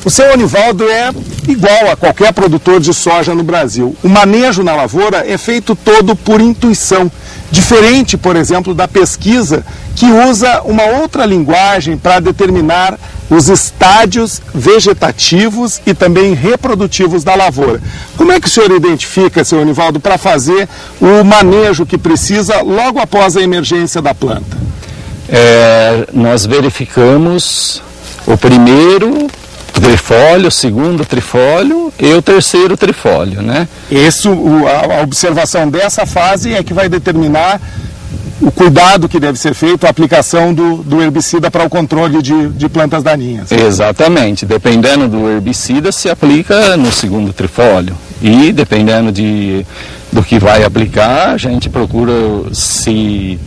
O seu Onivaldo é igual a qualquer produtor de soja no Brasil. O manejo na lavoura é feito todo por intuição, diferente, por exemplo, da pesquisa, que usa uma outra linguagem para determinar os estádios vegetativos e também reprodutivos da lavoura. Como é que o senhor identifica, seu Onivaldo, para fazer o manejo que precisa logo após a emergência da planta? Nós verificamos o primeiro trifólio, o segundo trifólio e o terceiro trifólio, né? A observação dessa fase é que vai determinar o cuidado que deve ser feito, a aplicação do herbicida para o controle de plantas daninhas. Exatamente. Dependendo do herbicida, se aplica no segundo trifólio. E dependendo do que vai aplicar, a gente procura se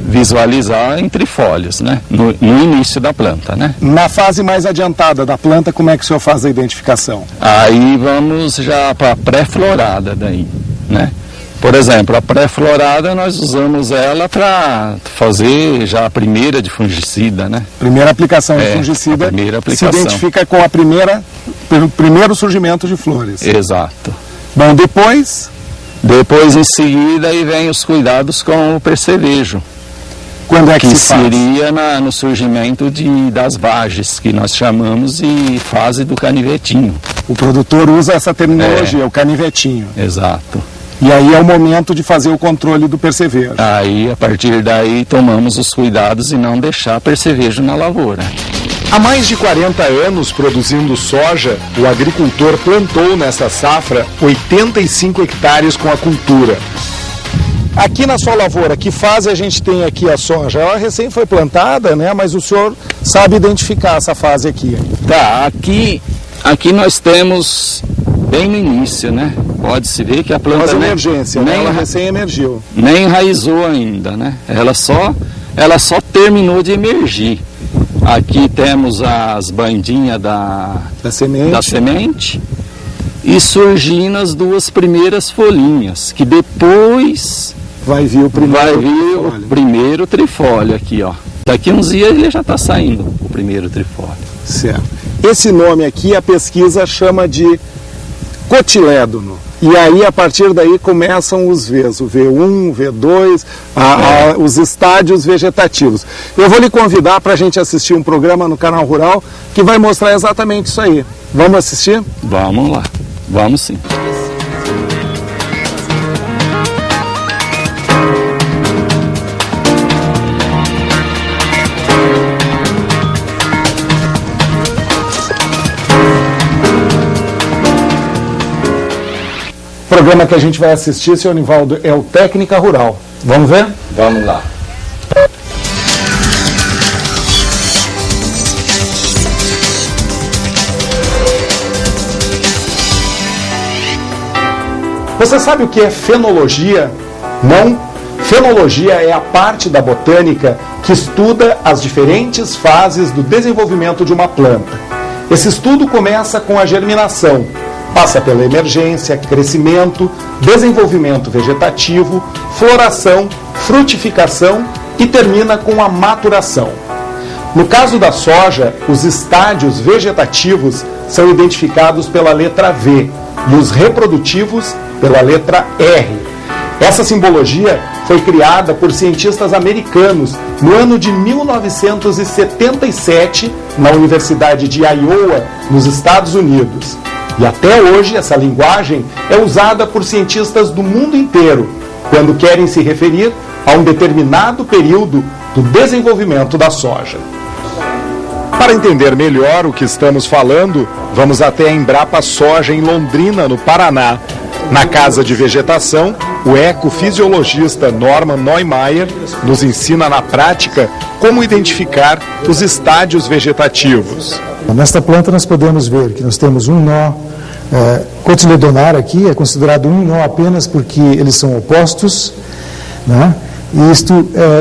visualizar em trifólios, né? No início da planta, né? Na fase mais adiantada da planta, como é que o senhor faz a identificação? Aí vamos já para a pré-florada daí, né? Por exemplo, a pré-florada nós usamos ela para fazer já a primeira de fungicida, né? Primeira aplicação de fungicida se identifica com pelo primeiro surgimento de flores. Exato. Bom, depois em seguida aí vem os cuidados com o percevejo. Quando é que se faz? Seria no surgimento das vagens, que nós chamamos de fase do canivetinho. O produtor usa essa terminologia, o canivetinho. Exato. E aí é o momento de fazer o controle do percevejo. Aí, a partir daí, tomamos os cuidados e não deixar percevejo na lavoura. Há mais de 40 anos produzindo soja, o agricultor plantou nessa safra 85 hectares com a cultura. Aqui na sua lavoura, que fase a gente tem aqui a soja? Ela recém foi plantada, né? Mas o senhor sabe identificar essa fase aqui. Tá, aqui nós temos bem no início, né? Pode-se ver que a planta... Mas emergência, né? Ela recém emergiu. Nem enraizou ainda, né? Ela só terminou de emergir. Aqui temos as bandinhas da semente e surgindo as duas primeiras folhinhas, que depois vai vir o primeiro trifólio aqui, ó. Daqui uns dias ele já está saindo, o primeiro trifólio. Certo. Esse nome aqui a pesquisa chama de cotilédono. E aí, a partir daí, começam os Vs, o V1, o V2, os estádios vegetativos. Eu vou lhe convidar para a gente assistir um programa no Canal Rural que vai mostrar exatamente isso aí. Vamos assistir? Vamos lá, vamos sim. O programa que a gente vai assistir, seu Onivaldo, é o Técnica Rural. Vamos ver? Vamos lá. Você sabe o que é fenologia? Não? Fenologia é a parte da botânica que estuda as diferentes fases do desenvolvimento de uma planta. Esse estudo começa com a germinação, passa pela emergência, crescimento, desenvolvimento vegetativo, floração, frutificação e termina com a maturação. No caso da soja, os estádios vegetativos são identificados pela letra V e os reprodutivos pela letra R. Essa simbologia foi criada por cientistas americanos no ano de 1977 na Universidade de Iowa, nos Estados Unidos. E até hoje essa linguagem é usada por cientistas do mundo inteiro quando querem se referir a um determinado período do desenvolvimento da soja. Para entender melhor o que estamos falando, vamos até a Embrapa Soja em Londrina, no Paraná. Na Casa de Vegetação, o ecofisiologista Norman Neumeier nos ensina na prática como identificar os estádios vegetativos. Nesta planta nós podemos ver que nós temos um nó cotiledonar aqui, é considerado um nó apenas porque eles são opostos, né? E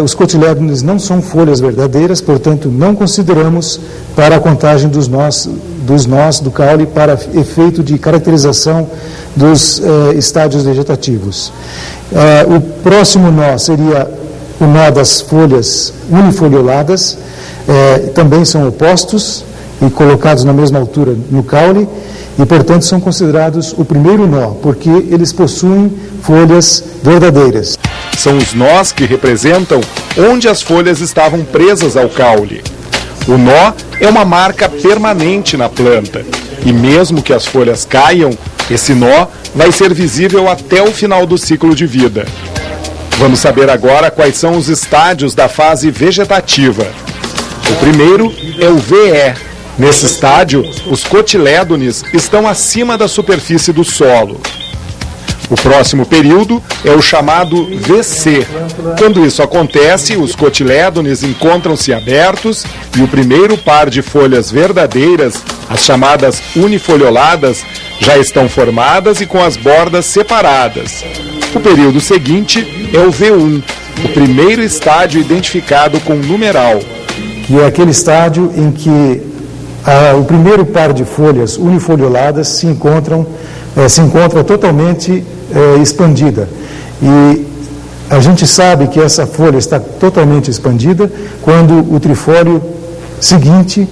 os cotilédonos não são folhas verdadeiras, portanto não consideramos para a contagem dos nós do caule para efeito de caracterização dos estádios vegetativos. O próximo nó seria o nó das folhas unifolioladas, também são opostos, e colocados na mesma altura no caule e, portanto, são considerados o primeiro nó, porque eles possuem folhas verdadeiras. São os nós que representam onde as folhas estavam presas ao caule. O nó é uma marca permanente na planta e mesmo que as folhas caiam, esse nó vai ser visível até o final do ciclo de vida. Vamos saber agora quais são os estádios da fase vegetativa. O primeiro é o VE. Nesse estádio, os cotilédones estão acima da superfície do solo. O próximo período é o chamado VC. Quando isso acontece, os cotilédones encontram-se abertos e o primeiro par de folhas verdadeiras, as chamadas unifolioladas, já estão formadas e com as bordas separadas. O período seguinte é o V1, o primeiro estádio identificado com numeral. Que é aquele estádio em que o primeiro par de folhas unifolioladas se encontra totalmente expandida. E a gente sabe que essa folha está totalmente expandida quando o trifólio seguinte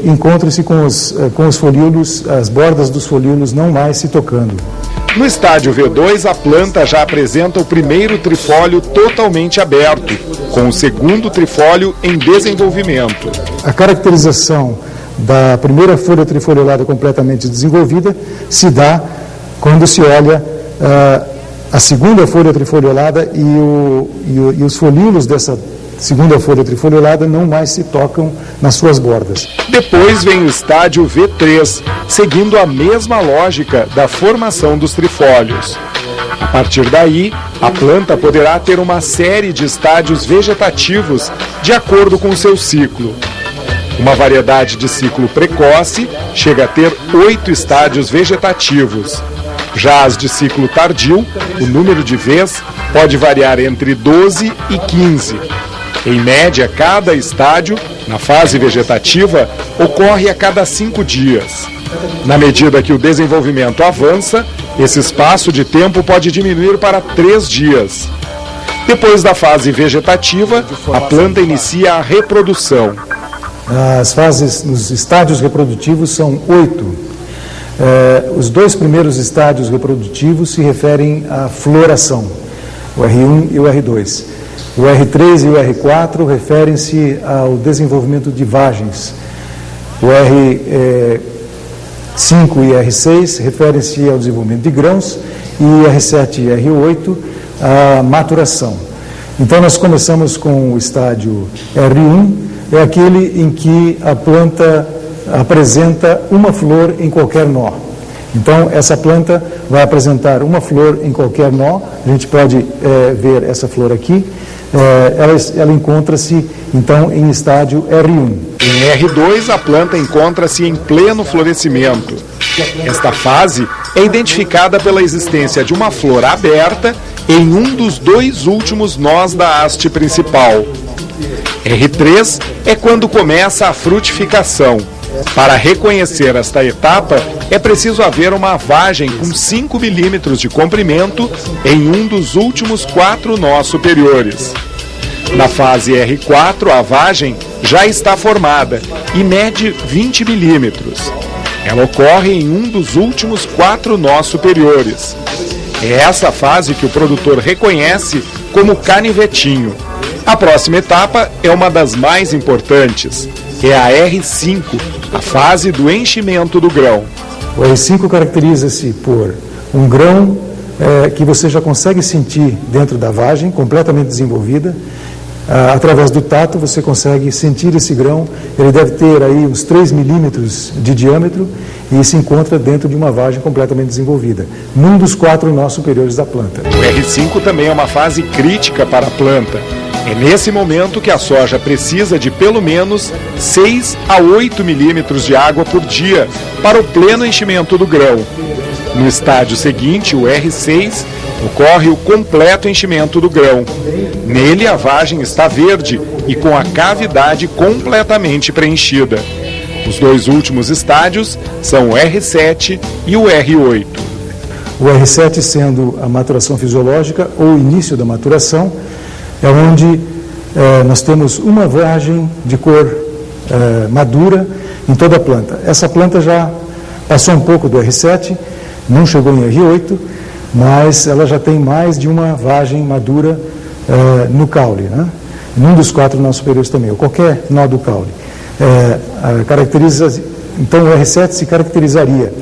encontra-se com os folíolos, as bordas dos folíolos não mais se tocando. No estádio V2, a planta já apresenta o primeiro trifólio totalmente aberto, com o segundo trifólio em desenvolvimento. A caracterização da primeira folha trifoliolada completamente desenvolvida se dá quando se olha a segunda folha trifoliolada e os folíolos dessa segunda folha trifoliolada não mais se tocam nas suas bordas. Depois vem o estádio V3, seguindo a mesma lógica da formação dos trifólios. A partir daí, a planta poderá ter uma série de estádios vegetativos de acordo com o seu ciclo. Uma variedade de ciclo precoce chega a ter 8 estádios vegetativos. Já as de ciclo tardio, o número de Vs pode variar entre 12 e 15. Em média, cada estádio, na fase vegetativa, ocorre a cada 5 dias. Na medida que o desenvolvimento avança, esse espaço de tempo pode diminuir para 3 dias. Depois da fase vegetativa, a planta inicia a reprodução. As fases nos estádios reprodutivos são 8. Os 2 primeiros estádios reprodutivos se referem à floração, o R1 e o R2. O R3 e o R4 referem-se ao desenvolvimento de vagens. O R5 e R6 referem-se ao desenvolvimento de grãos e R7 e R8 à maturação. Então nós começamos com o estádio R1, é aquele em que a planta apresenta uma flor em qualquer nó. Então, essa planta vai apresentar uma flor em qualquer nó. A gente pode ver essa flor aqui. Ela encontra-se, então, em estádio R1. Em R2, a planta encontra-se em pleno florescimento. Esta fase é identificada pela existência de uma flor aberta em um dos 2 últimos nós da haste principal. R3 é quando começa a frutificação. Para reconhecer esta etapa, é preciso haver uma vagem com 5 milímetros de comprimento em um dos últimos 4 nós superiores. Na fase R4, a vagem já está formada e mede 20 milímetros. Ela ocorre em um dos últimos 4 nós superiores. É essa fase que o produtor reconhece como canivetinho. A próxima etapa é uma das mais importantes. É a R5, a fase do enchimento do grão. O R5 caracteriza-se por um grão que você já consegue sentir dentro da vagem, completamente desenvolvida. Através do tato você consegue sentir esse grão. Ele deve ter aí uns 3 milímetros de diâmetro e se encontra dentro de uma vagem completamente desenvolvida, num dos 4 nós superiores da planta. O R5 também é uma fase crítica para a planta. É nesse momento que a soja precisa de pelo menos 6 a 8 milímetros de água por dia para o pleno enchimento do grão. No estádio seguinte, o R6, ocorre o completo enchimento do grão. Nele, a vagem está verde e com a cavidade completamente preenchida. Os 2 últimos estádios são o R7 e o R8. O R7 sendo a maturação fisiológica ou o início da maturação, é onde nós temos uma vagem de cor madura em toda a planta. Essa planta já passou um pouco do R7, não chegou em R8, mas ela já tem mais de uma vagem madura no caule, né? Num dos 4 nós superiores também, ou qualquer nó do caule. Então o R7 se caracterizaria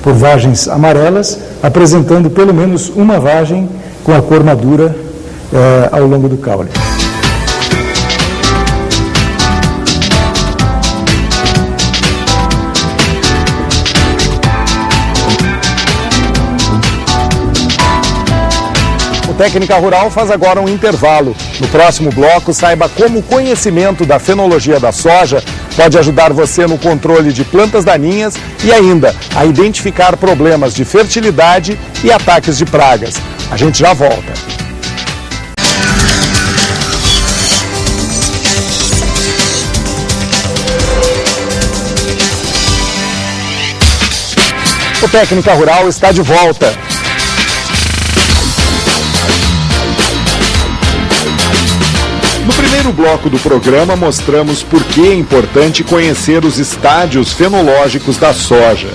por vagens amarelas, apresentando pelo menos uma vagem com a cor madura ao longo do caule. Técnica Rural faz agora um intervalo. No próximo bloco, saiba como o conhecimento da fenologia da soja pode ajudar você no controle de plantas daninhas e ainda a identificar problemas de fertilidade e ataques de pragas. A gente já volta. O Técnica Rural está de volta. No primeiro bloco do programa, mostramos por que é importante conhecer os estádios fenológicos da soja.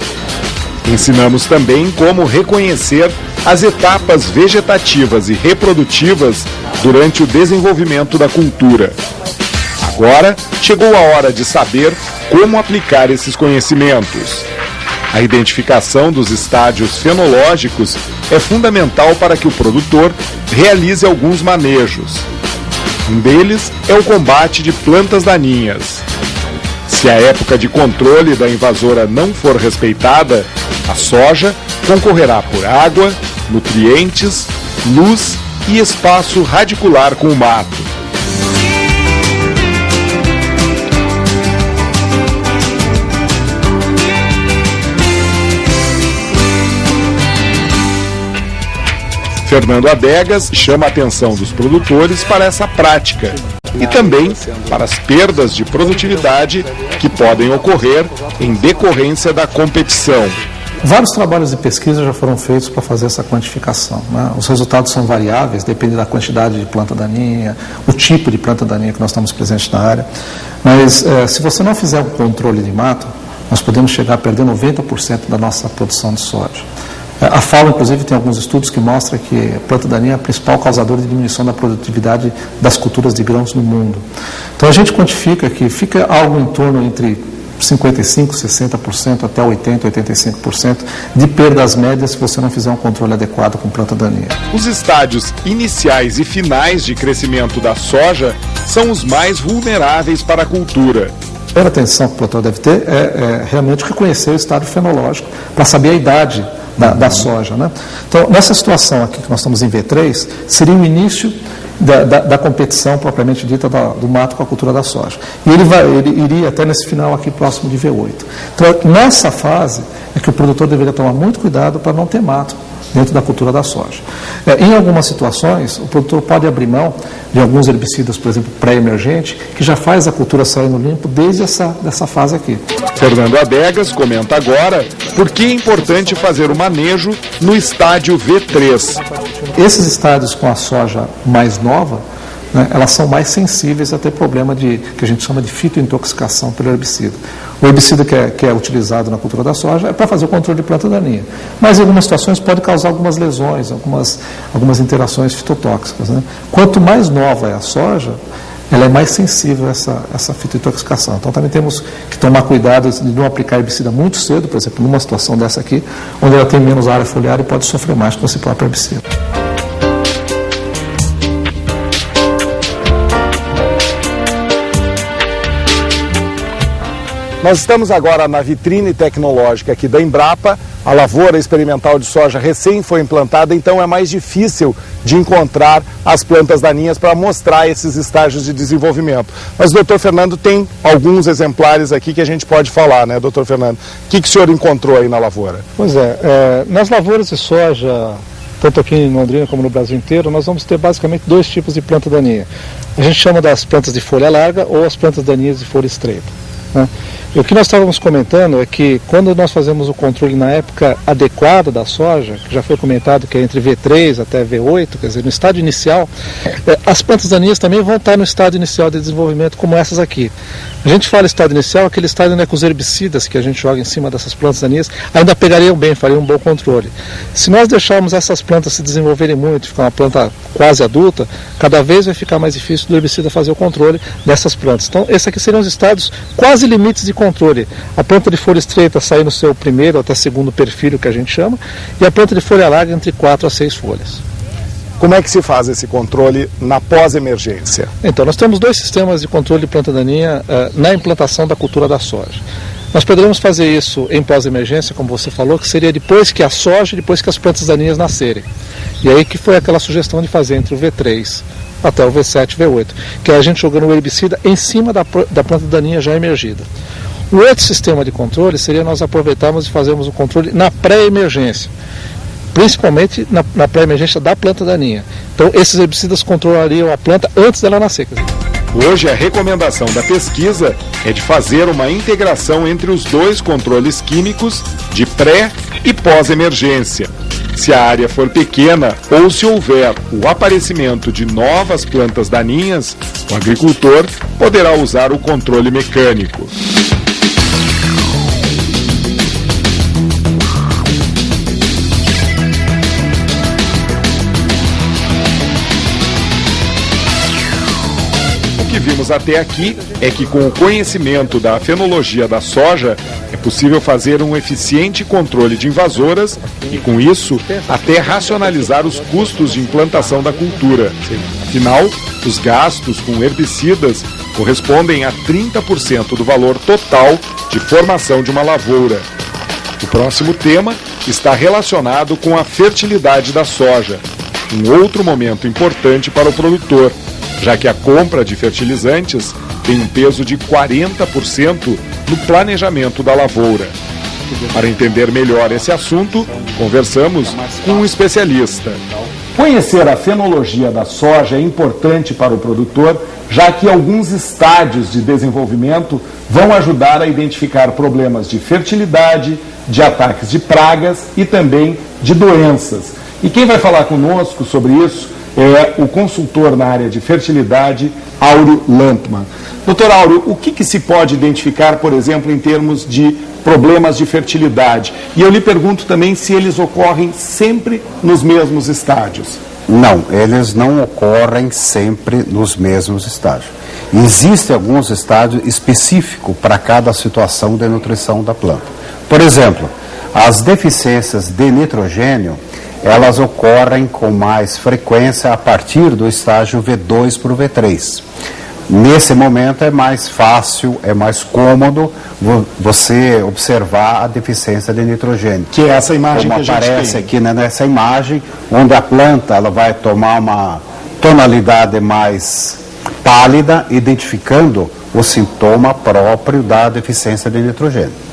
Ensinamos também como reconhecer as etapas vegetativas e reprodutivas durante o desenvolvimento da cultura. Agora, chegou a hora de saber como aplicar esses conhecimentos. A identificação dos estádios fenológicos é fundamental para que o produtor realize alguns manejos. Um deles é o combate de plantas daninhas. Se a época de controle da invasora não for respeitada, a soja concorrerá por água, nutrientes, luz e espaço radicular com o mato. Fernando Adegas chama a atenção dos produtores para essa prática e também para as perdas de produtividade que podem ocorrer em decorrência da competição. Vários trabalhos de pesquisa já foram feitos para fazer essa quantificação, né? Os resultados são variáveis, depende da quantidade de planta daninha, o tipo de planta daninha que nós estamos presentes na área. Mas se você não fizer um controle de mato, nós podemos chegar a perder 90% da nossa produção de soja. A FAO, inclusive, tem alguns estudos que mostram que a planta daninha é a principal causadora de diminuição da produtividade das culturas de grãos no mundo. Então a gente quantifica que fica algo em torno entre 55%, 60% até 80%, 85% de perdas médias se você não fizer um controle adequado com planta daninha. Os estádios iniciais e finais de crescimento da soja são os mais vulneráveis para a cultura. A primeira atenção que o produtor deve ter é realmente reconhecer o estádio fenológico para saber a idade da soja, né? Então, nessa situação aqui que nós estamos em V3, seria o início da competição propriamente dita do mato com a cultura da soja. E ele iria até nesse final aqui próximo de V8. Então, nessa fase é que o produtor deveria tomar muito cuidado para não ter mato dentro da cultura da soja. Em algumas situações, o produtor pode abrir mão de alguns herbicidas, por exemplo, pré-emergente, que já faz a cultura sair no limpo desde essa fase aqui. Fernando Adegas comenta agora por que é importante fazer o manejo no estádio V3. Esses estádios com a soja mais nova, né, elas são mais sensíveis a ter problema que a gente chama de fitointoxicação pelo herbicida. O herbicida que é utilizado na cultura da soja é para fazer o controle de planta daninha, mas em algumas situações pode causar algumas lesões, algumas interações fitotóxicas, né? Quanto mais nova é a soja, ela é mais sensível a essa fitointoxicação. Então também temos que tomar cuidado de não aplicar herbicida muito cedo, por exemplo, numa situação dessa aqui, onde ela tem menos área foliar e pode sofrer mais com esse próprio herbicida. Nós estamos agora na vitrine tecnológica aqui da Embrapa. A lavoura experimental de soja recém foi implantada, então é mais difícil de encontrar as plantas daninhas para mostrar esses estágios de desenvolvimento. Mas o doutor Fernando tem alguns exemplares aqui que a gente pode falar, né, doutor Fernando? O que o senhor encontrou aí na lavoura? Pois nas lavouras de soja, tanto aqui em Londrina como no Brasil inteiro, nós vamos ter basicamente 2 tipos de planta daninha. A gente chama das plantas de folha larga ou as plantas daninhas de folha estreita, né? O que nós estávamos comentando é que quando nós fazemos o controle na época adequada da soja, que já foi comentado que é entre V3 até V8, quer dizer, no estádio inicial, as plantas daninhas também vão estar no estádio inicial de desenvolvimento como essas aqui. A gente fala estado inicial, aquele estádio, né, com os herbicidas que a gente joga em cima dessas plantas daninhas, ainda pegariam bem, fariam um bom controle. Se nós deixarmos essas plantas se desenvolverem muito, ficar uma planta quase adulta, cada vez vai ficar mais difícil do herbicida fazer o controle dessas plantas. Então, esses aqui seriam os estádios quase limites de controle. A planta de folha estreita sair no seu primeiro até segundo perfil, que a gente chama, e a planta de folha larga entre 4 a 6 folhas. Como é que se faz esse controle na pós-emergência? Então, nós temos 2 sistemas de controle de planta daninha na implantação da cultura da soja. Nós poderíamos fazer isso em pós-emergência, como você falou, que seria depois que a soja, depois que as plantas daninhas nascerem. E aí que foi aquela sugestão de fazer entre o V3 até o V7, V8, que é a gente jogando o herbicida em cima da planta daninha já emergida. O outro sistema de controle seria nós aproveitarmos e fazermos o controle na pré-emergência, principalmente na pré-emergência da planta daninha. Então, esses herbicidas controlariam a planta antes dela nascer. Hoje, a recomendação da pesquisa é de fazer uma integração entre os 2 controles químicos de pré e pós-emergência. Se a área for pequena ou se houver o aparecimento de novas plantas daninhas, o agricultor poderá usar o controle mecânico. O que vimos até aqui é que, com o conhecimento da fenologia da soja, é possível fazer um eficiente controle de invasoras e, com isso, até racionalizar os custos de implantação da cultura. Afinal, os gastos com herbicidas correspondem a 30% do valor total de formação de uma lavoura. O próximo tema está relacionado com a fertilidade da soja, um outro momento importante para o produtor, já que a compra de fertilizantes tem um peso de 40% no planejamento da lavoura. Para entender melhor esse assunto, conversamos com um especialista. Conhecer a fenologia da soja é importante para o produtor, já que alguns estádios de desenvolvimento vão ajudar a identificar problemas de fertilidade, de ataques de pragas e também de doenças. E quem vai falar conosco sobre isso é o consultor na área de fertilidade, Áureo Lampman. Doutor Áureo, o que se pode identificar, por exemplo, em termos de problemas de fertilidade? E eu lhe pergunto também se eles ocorrem sempre nos mesmos estádios. Não, eles não ocorrem sempre nos mesmos estágios. Existem alguns estádios específicos para cada situação de nutrição da planta. Por exemplo, as deficiências de nitrogênio, elas ocorrem com mais frequência a partir do estágio V2 para o V3. Nesse momento é mais fácil, é mais cômodo você observar a deficiência de nitrogênio. Que é essa imagem como que a gente aparece tem aqui, né, nessa imagem, onde a planta ela vai tomar uma tonalidade mais pálida, identificando o sintoma próprio da deficiência de nitrogênio.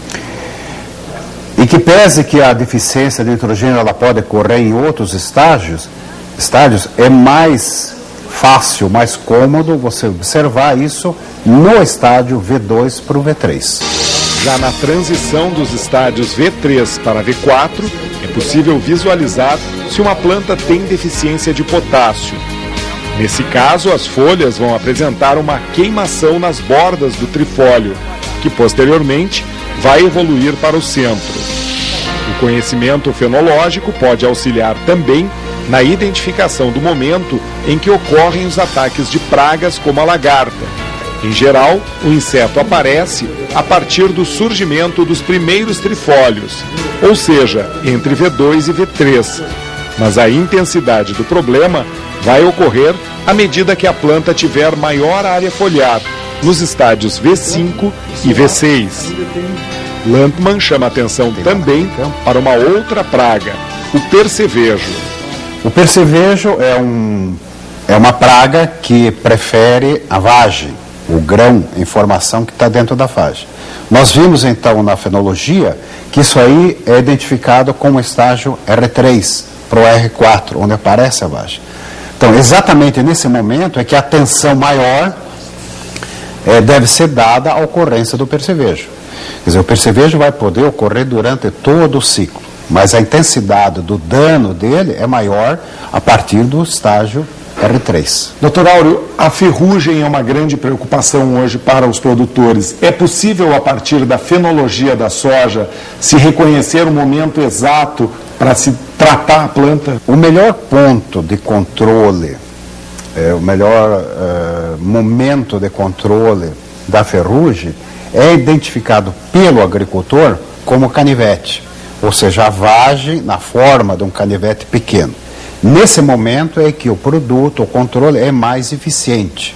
E que pese que a deficiência de nitrogênio ela pode ocorrer em outros estádios, é mais fácil, mais cômodo você observar isso no estádio V2 para o V3. Já na transição dos estádios V3 para V4, é possível visualizar se uma planta tem deficiência de potássio. Nesse caso, as folhas vão apresentar uma queimação nas bordas do trifólio, que posteriormente vai evoluir para o centro. O conhecimento fenológico pode auxiliar também na identificação do momento em que ocorrem os ataques de pragas como a lagarta. Em geral, o inseto aparece a partir do surgimento dos primeiros trifólios, ou seja, entre V2 e V3. Mas a intensidade do problema vai ocorrer à medida que a planta tiver maior área foliar, nos estádios V5 e V6. Lampman chama atenção também para uma outra praga, o percevejo. O percevejo é uma praga que prefere a vagem, o grão em formação que está dentro da vagem. Nós vimos então na fenologia que isso aí é identificado como estágio R3 para o R4, onde aparece a vagem. Então, exatamente nesse momento é que a atenção maior deve ser dada à ocorrência do percevejo. Quer dizer, o percevejo vai poder ocorrer durante todo o ciclo, mas a intensidade do dano dele é maior a partir do estágio R3. Doutor Áureo, a ferrugem é uma grande preocupação hoje para os produtores. É possível, a partir da fenologia da soja, se reconhecer o momento exato para se tratar a planta? O melhor ponto de controle, o melhor momento de controle da ferrugem é identificado pelo agricultor como canivete, ou seja, a vagem na forma de um canivete pequeno. Nesse momento é que o produto, o controle é mais eficiente.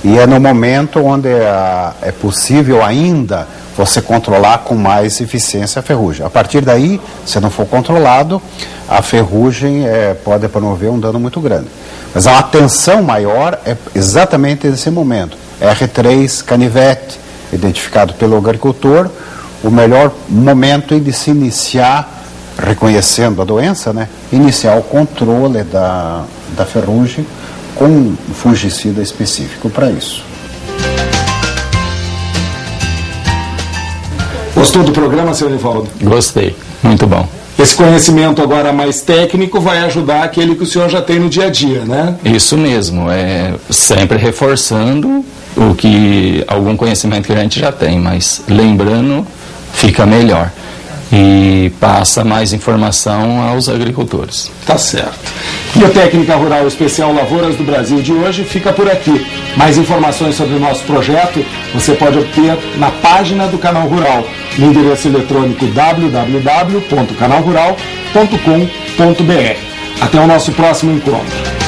E é no momento onde é possível ainda você controlar com mais eficiência a ferrugem. A partir daí, se não for controlado, a ferrugem pode promover um dano muito grande. Mas a atenção maior é exatamente nesse momento. R3, canivete, identificado pelo agricultor, o melhor momento é de se iniciar, reconhecendo a doença, né, iniciar o controle da ferrugem com um fungicida específico para isso. Gostou do programa, senhor Nivaldo? Gostei, muito bom. Esse conhecimento agora mais técnico vai ajudar aquele que o senhor já tem no dia a dia, né? Isso mesmo, sempre reforçando algum conhecimento que a gente já tem, mas lembrando, fica melhor. E passa mais informação aos agricultores. Tá certo. E a Técnica Rural Especial Lavouras do Brasil de hoje fica por aqui. Mais informações sobre o nosso projeto você pode obter na página do Canal Rural, no endereço eletrônico www.canalrural.com.br. Até o nosso próximo encontro.